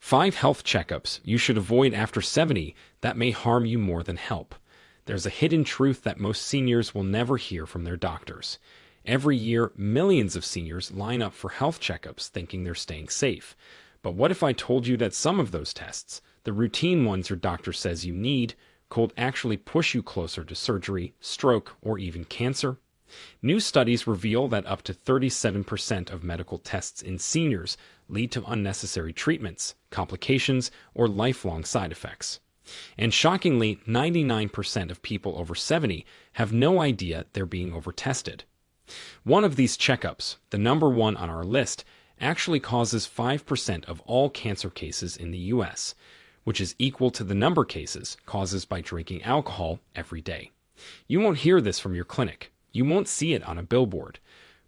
5 health checkups you should avoid after 70 that may harm you more than help. There's a hidden truth that most seniors will never hear from their doctors. Every year, millions of seniors line up for health checkups thinking they're staying safe. But what if I told you that some of those tests, the routine ones your doctor says you need, could actually push you closer to surgery, stroke, or even cancer? New studies reveal that up to 37% of medical tests in seniors lead to unnecessary treatments, complications, or lifelong side effects. And shockingly, 99% of people over 70 have no idea they're being overtested. One of these checkups, the number one on our list, actually causes 5% of all cancer cases in the U.S., which is equal to the number cases caused by drinking alcohol every day. You won't hear this from your clinic. You won't see it on a billboard.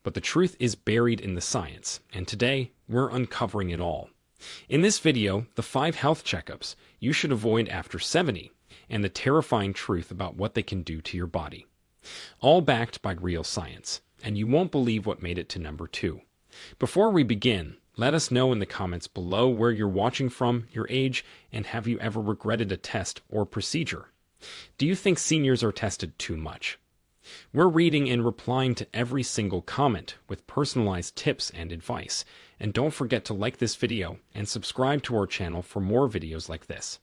But the truth is buried in the science, and today we're uncovering it all. In this video, the 5 health checkups you should avoid after 70, and the terrifying truth about what they can do to your body. All backed by real science, and you won't believe what made it to number 2. Before we begin, let us know in the comments below where you're watching from, your age, and have you ever regretted a test or procedure? Do you think seniors are tested too much? We're reading and replying to every single comment with personalized tips and advice. And don't forget to like this video and subscribe to our channel for more videos like this.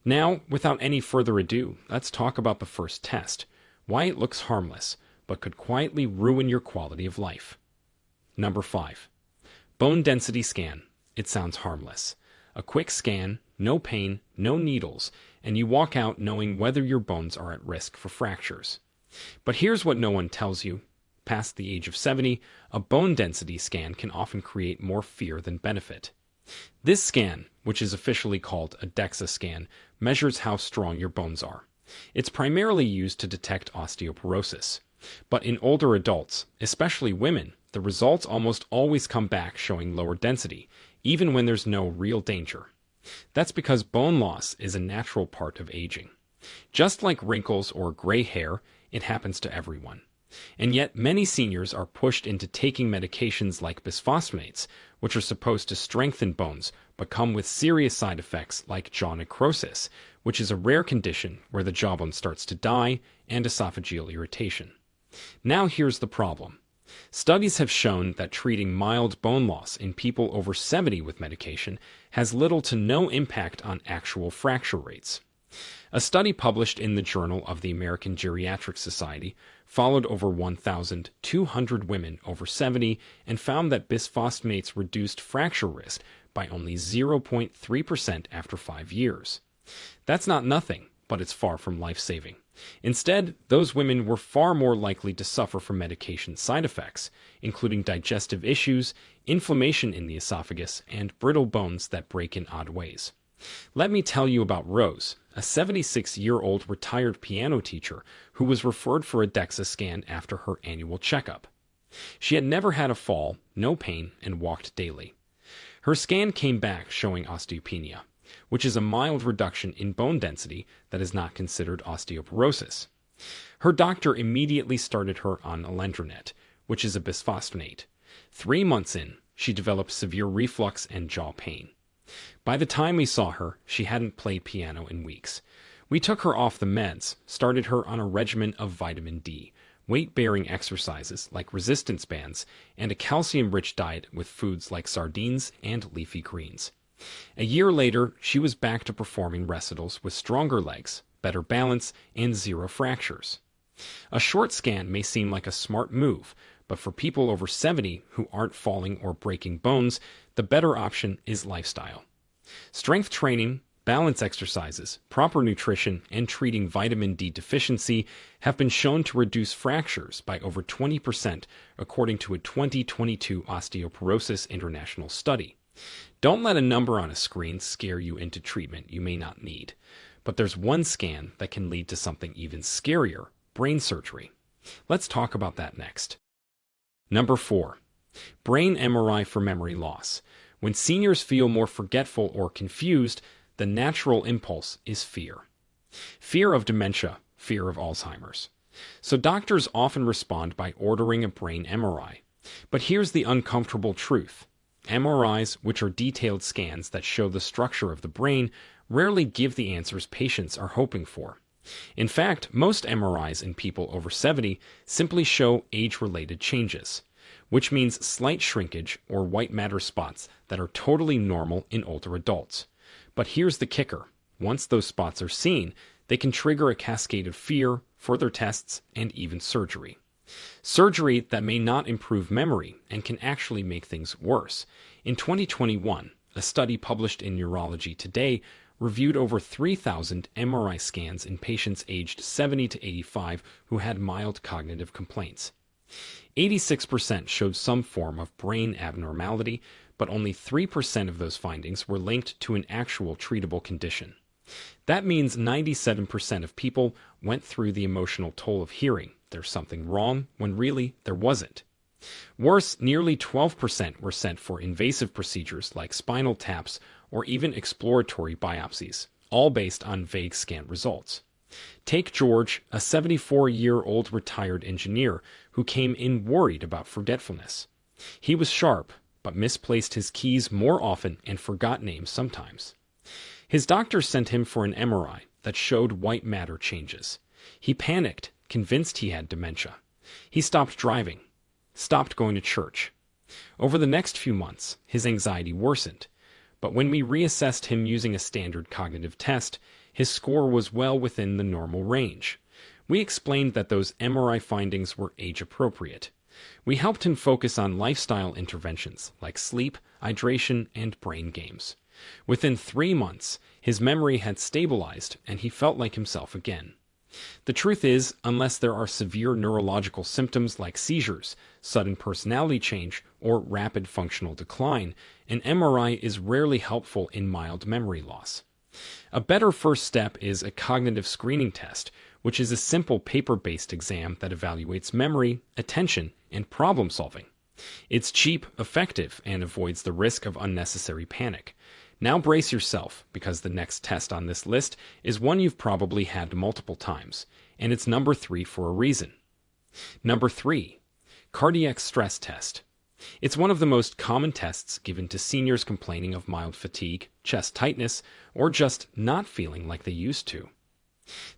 Now, without any further ado, let's talk about the first test, why it looks harmless, but could quietly ruin your quality of life. Number 5. Bone density scan. It sounds harmless. A quick scan, no pain, no needles, and you walk out knowing whether your bones are at risk for fractures. But here's what no one tells you. Past the age of 70, a bone density scan can often create more fear than benefit. This scan, which is officially called a DEXA scan, measures how strong your bones are. It's primarily used to detect osteoporosis. But in older adults, especially women, the results almost always come back showing lower density, even when there's no real danger. That's because bone loss is a natural part of aging. Just like wrinkles or gray hair, it happens to everyone. And yet many seniors are pushed into taking medications like bisphosphonates, which are supposed to strengthen bones, but come with serious side effects like jaw necrosis, which is a rare condition where the jawbone starts to die, and esophageal irritation. Now here's the problem. Studies have shown that treating mild bone loss in people over 70 with medication has little to no impact on actual fracture rates. A study published in the Journal of the American Geriatric Society followed over 1,200 women over 70 and found that bisphosphonates reduced fracture risk by only 0.3% after 5 years. That's not nothing, but it's far from life-saving. Instead, those women were far more likely to suffer from medication side effects, including digestive issues, inflammation in the esophagus, and brittle bones that break in odd ways. Let me tell you about Rose, a 76-year-old retired piano teacher who was referred for a DEXA scan after her annual checkup. She had never had a fall, no pain, and walked daily. Her scan came back showing osteopenia, which is a mild reduction in bone density that is not considered osteoporosis. Her doctor immediately started her on alendronate, which is a bisphosphonate. 3 months in, she developed severe reflux and jaw pain. By the time we saw her, she hadn't played piano in weeks. We took her off the meds, started her on a regimen of vitamin D, weight-bearing exercises like resistance bands, and a calcium-rich diet with foods like sardines and leafy greens. A year later, she was back to performing recitals with stronger legs, better balance, and 0 fractures. A short scan may seem like a smart move, but for people over 70 who aren't falling or breaking bones, the better option is lifestyle. Strength training, balance exercises, proper nutrition, and treating vitamin D deficiency have been shown to reduce fractures by over 20%, according to a 2022 Osteoporosis International study. Don't let a number on a screen scare you into treatment you may not need. But there's one scan that can lead to something even scarier, brain surgery. Let's talk about that next. Number 4. Brain MRI for memory loss. When seniors feel more forgetful or confused, the natural impulse is fear. Fear of dementia, fear of Alzheimer's. So doctors often respond by ordering a brain MRI. But here's the uncomfortable truth. MRIs, which are detailed scans that show the structure of the brain, rarely give the answers patients are hoping for. In fact, most MRIs in people over 70 simply show age-related changes, which means slight shrinkage or white matter spots that are totally normal in older adults. But here's the kicker. Once those spots are seen, they can trigger a cascade of fear, further tests, and even surgery. Surgery that may not improve memory and can actually make things worse. In 2021, a study published in Neurology Today reviewed over 3,000 MRI scans in patients aged 70 to 85 who had mild cognitive complaints. 86% showed some form of brain abnormality, but only 3% of those findings were linked to an actual treatable condition. That means 97% of people went through the emotional toll of hearing there's something wrong when really there wasn't. Worse, nearly 12% were sent for invasive procedures like spinal taps or even exploratory biopsies, all based on vague scan results. Take George, a 74-year-old retired engineer who came in worried about forgetfulness. He was sharp, but misplaced his keys more often and forgot names sometimes. His doctor sent him for an MRI that showed white matter changes. He panicked, convinced he had dementia. He stopped driving, stopped going to church. Over the next few months, his anxiety worsened. But when we reassessed him using a standard cognitive test, his score was well within the normal range. We explained that those MRI findings were age-appropriate. We helped him focus on lifestyle interventions like sleep, hydration, and brain games. Within 3 months, his memory had stabilized and he felt like himself again. The truth is, unless there are severe neurological symptoms like seizures, sudden personality change, or rapid functional decline, an MRI is rarely helpful in mild memory loss. A better first step is a cognitive screening test, which is a simple paper-based exam that evaluates memory, attention, and problem solving. It's cheap, effective, and avoids the risk of unnecessary panic. Now brace yourself, because the next test on this list is one you've probably had multiple times, and it's number 3 for a reason. Number 3, cardiac stress test. It's one of the most common tests given to seniors complaining of mild fatigue, chest tightness, or just not feeling like they used to.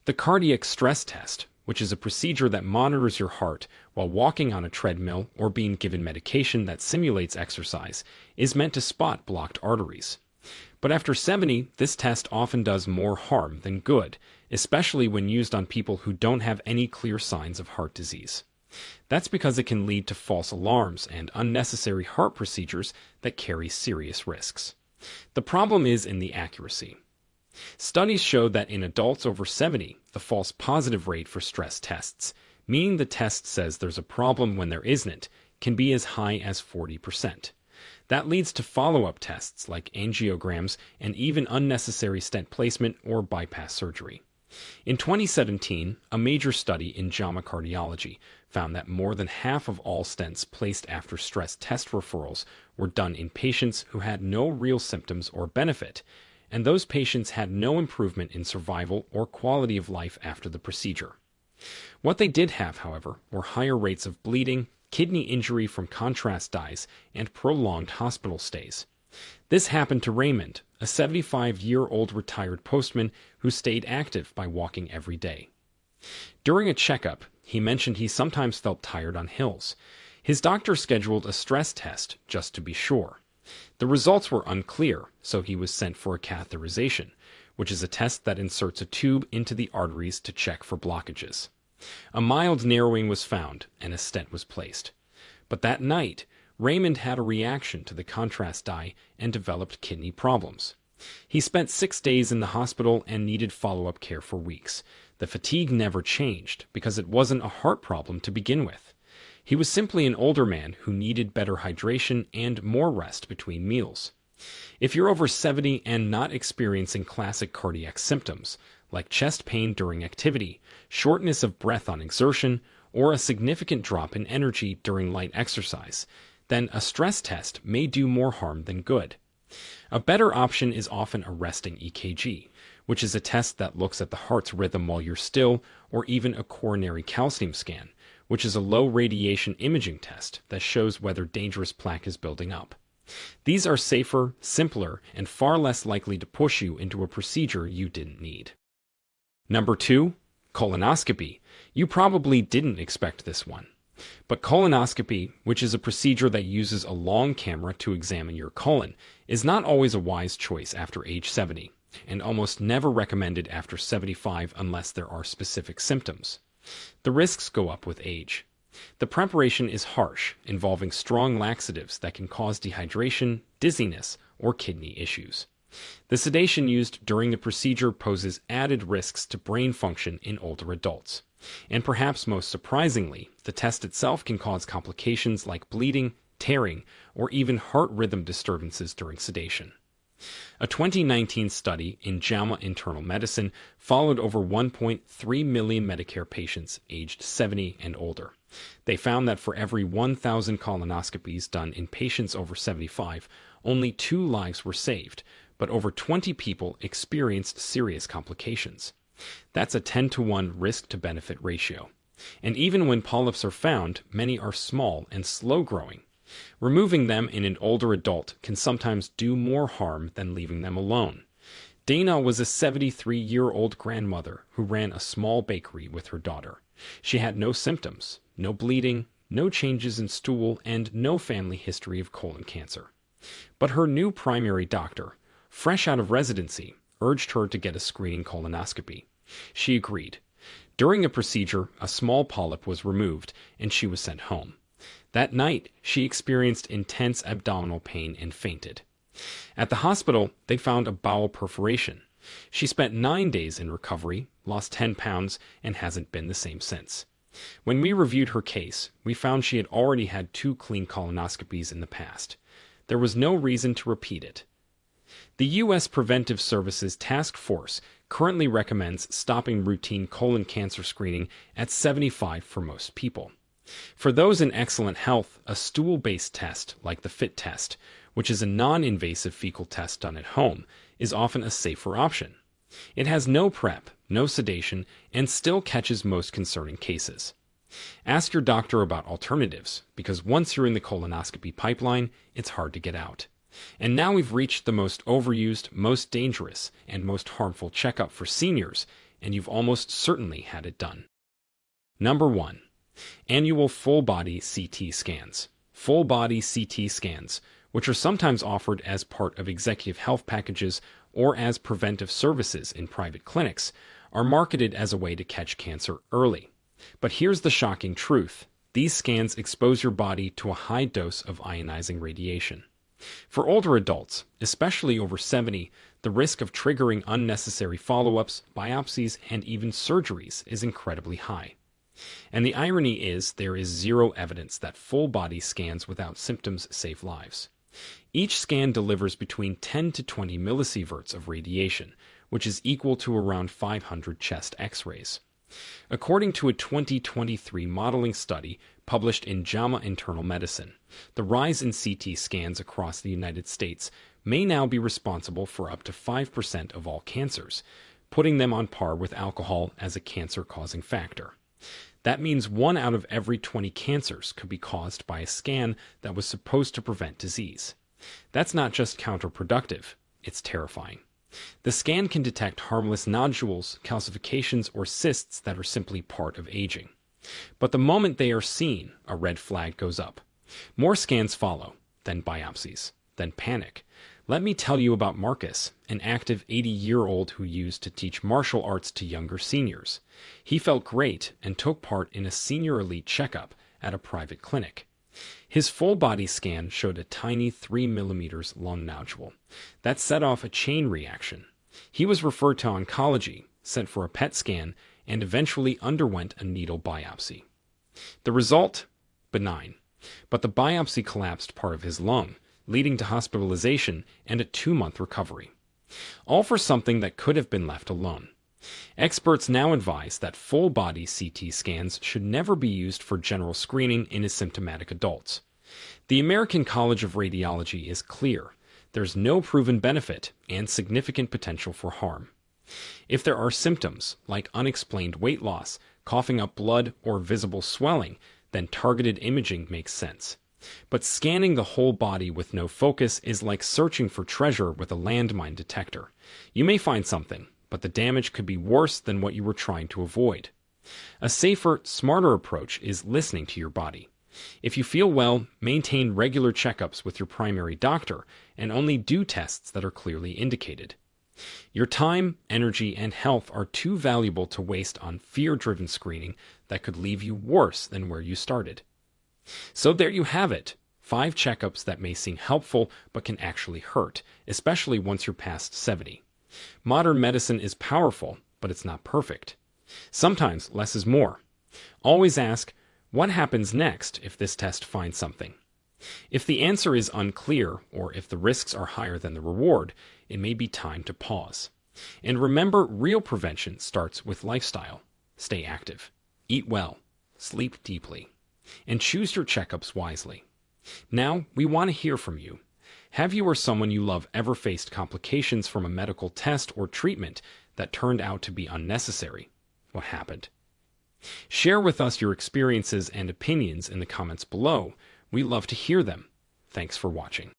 The cardiac stress test, which is a procedure that monitors your heart while walking on a treadmill or being given medication that simulates exercise, is meant to spot blocked arteries. But after 70, this test often does more harm than good, especially when used on people who don't have any clear signs of heart disease. That's because it can lead to false alarms and unnecessary heart procedures that carry serious risks. The problem is in the accuracy. Studies show that in adults over 70, the false positive rate for stress tests, meaning the test says there's a problem when there isn't, can be as high as 40%. That leads to follow-up tests like angiograms and even unnecessary stent placement or bypass surgery. In 2017, a major study in JAMA Cardiology found that more than half of all stents placed after stress test referrals were done in patients who had no real symptoms or benefit, and those patients had no improvement in survival or quality of life after the procedure. What they did have, however, were higher rates of bleeding, kidney injury from contrast dyes, and prolonged hospital stays. This happened to Raymond, a 75-year-old retired postman who stayed active by walking every day. During a checkup, he mentioned he sometimes felt tired on hills. His doctor scheduled a stress test just to be sure. The results were unclear, so he was sent for a catheterization, which is a test that inserts a tube into the arteries to check for blockages. A mild narrowing was found, and a stent was placed. But that night, Raymond had a reaction to the contrast dye and developed kidney problems. He spent 6 days in the hospital and needed follow-up care for weeks. The fatigue never changed because it wasn't a heart problem to begin with. He was simply an older man who needed better hydration and more rest between meals. If you're over 70 and not experiencing classic cardiac symptoms, like chest pain during activity, shortness of breath on exertion, or a significant drop in energy during light exercise, then a stress test may do more harm than good. A better option is often a resting EKG, which is a test that looks at the heart's rhythm while you're still, or even a coronary calcium scan, which is a low-radiation imaging test that shows whether dangerous plaque is building up. These are safer, simpler, and far less likely to push you into a procedure you didn't need. Number 2, colonoscopy. You probably didn't expect this one. But colonoscopy, which is a procedure that uses a long camera to examine your colon, is not always a wise choice after age 70, and almost never recommended after 75 unless there are specific symptoms. The risks go up with age. The preparation is harsh, involving strong laxatives that can cause dehydration, dizziness, or kidney issues. The sedation used during the procedure poses added risks to brain function in older adults. And perhaps most surprisingly, the test itself can cause complications like bleeding, tearing, or even heart rhythm disturbances during sedation. A 2019 study in JAMA Internal Medicine followed over 1.3 million Medicare patients aged 70 and older. They found that for every 1,000 colonoscopies done in patients over 75, only 2 lives were saved, but over 20 people experienced serious complications. That's a 10-to-1 risk-to-benefit ratio. And even when polyps are found, many are small and slow-growing. Removing them in an older adult can sometimes do more harm than leaving them alone. Dana was a 73-year-old grandmother who ran a small bakery with her daughter. She had no symptoms, no bleeding, no changes in stool, and no family history of colon cancer. But her new primary doctor, fresh out of residency, urged her to get a screening colonoscopy. She agreed. During the procedure, a small polyp was removed, and she was sent home. That night, she experienced intense abdominal pain and fainted. At the hospital, they found a bowel perforation. She spent 9 days in recovery, lost 10 pounds, and hasn't been the same since. When we reviewed her case, we found she had already had 2 clean colonoscopies in the past. There was no reason to repeat it. The U.S. Preventive Services Task Force currently recommends stopping routine colon cancer screening at 75 for most people. For those in excellent health, a stool-based test like the FIT test, which is a non-invasive fecal test done at home, is often a safer option. It has no prep, no sedation, and still catches most concerning cases. Ask your doctor about alternatives, because once you're in the colonoscopy pipeline, it's hard to get out. And now we've reached the most overused, most dangerous, and most harmful checkup for seniors, and you've almost certainly had it done. Number 1. Annual full-body CT scans. Full-body CT scans, which are sometimes offered as part of executive health packages or as preventive services in private clinics, are marketed as a way to catch cancer early. But here's the shocking truth. These scans expose your body to a high dose of ionizing radiation. For older adults, especially over 70, the risk of triggering unnecessary follow-ups, biopsies, and even surgeries is incredibly high. And the irony is there is zero evidence that full-body scans without symptoms save lives. Each scan delivers between 10 to 20 millisieverts of radiation, which is equal to around 500 chest x-rays. According to a 2023 modeling study published in JAMA Internal Medicine, the rise in CT scans across the United States may now be responsible for up to 5% of all cancers, putting them on par with alcohol as a cancer-causing factor. That means 1 out of every 20 cancers could be caused by a scan that was supposed to prevent disease. That's not just counterproductive, it's terrifying. The scan can detect harmless nodules, calcifications, or cysts that are simply part of aging. But the moment they are seen, a red flag goes up. More scans follow, then biopsies, then panic. Let me tell you about Marcus, an active 80-year-old who used to teach martial arts to younger seniors. He felt great and took part in a senior elite checkup at a private clinic. His full-body scan showed a tiny 3 millimeters long nodule. That set off a chain reaction. He was referred to oncology, sent for a PET scan, and eventually underwent a needle biopsy. The result? Benign. But the biopsy collapsed part of his lung, leading to hospitalization and a 2-month recovery. All for something that could have been left alone. Experts now advise that full-body CT scans should never be used for general screening in asymptomatic adults. The American College of Radiology is clear. There's no proven benefit and significant potential for harm. If there are symptoms, like unexplained weight loss, coughing up blood, or visible swelling, then targeted imaging makes sense. But scanning the whole body with no focus is like searching for treasure with a landmine detector. You may find something, but the damage could be worse than what you were trying to avoid. A safer, smarter approach is listening to your body. If you feel well, maintain regular checkups with your primary doctor and only do tests that are clearly indicated. Your time, energy, and health are too valuable to waste on fear-driven screening that could leave you worse than where you started. So there you have it. 5 checkups that may seem helpful but can actually hurt, especially once you're past 70. Modern medicine is powerful, but it's not perfect. Sometimes less is more. Always ask, what happens next if this test finds something? If the answer is unclear, or if the risks are higher than the reward, it may be time to pause. And remember, real prevention starts with lifestyle. Stay active, eat well, sleep deeply, and choose your checkups wisely. Now, we want to hear from you. Have you or someone you love ever faced complications from a medical test or treatment that turned out to be unnecessary? What happened? Share with us your experiences and opinions in the comments below. We love to hear them. Thanks for watching.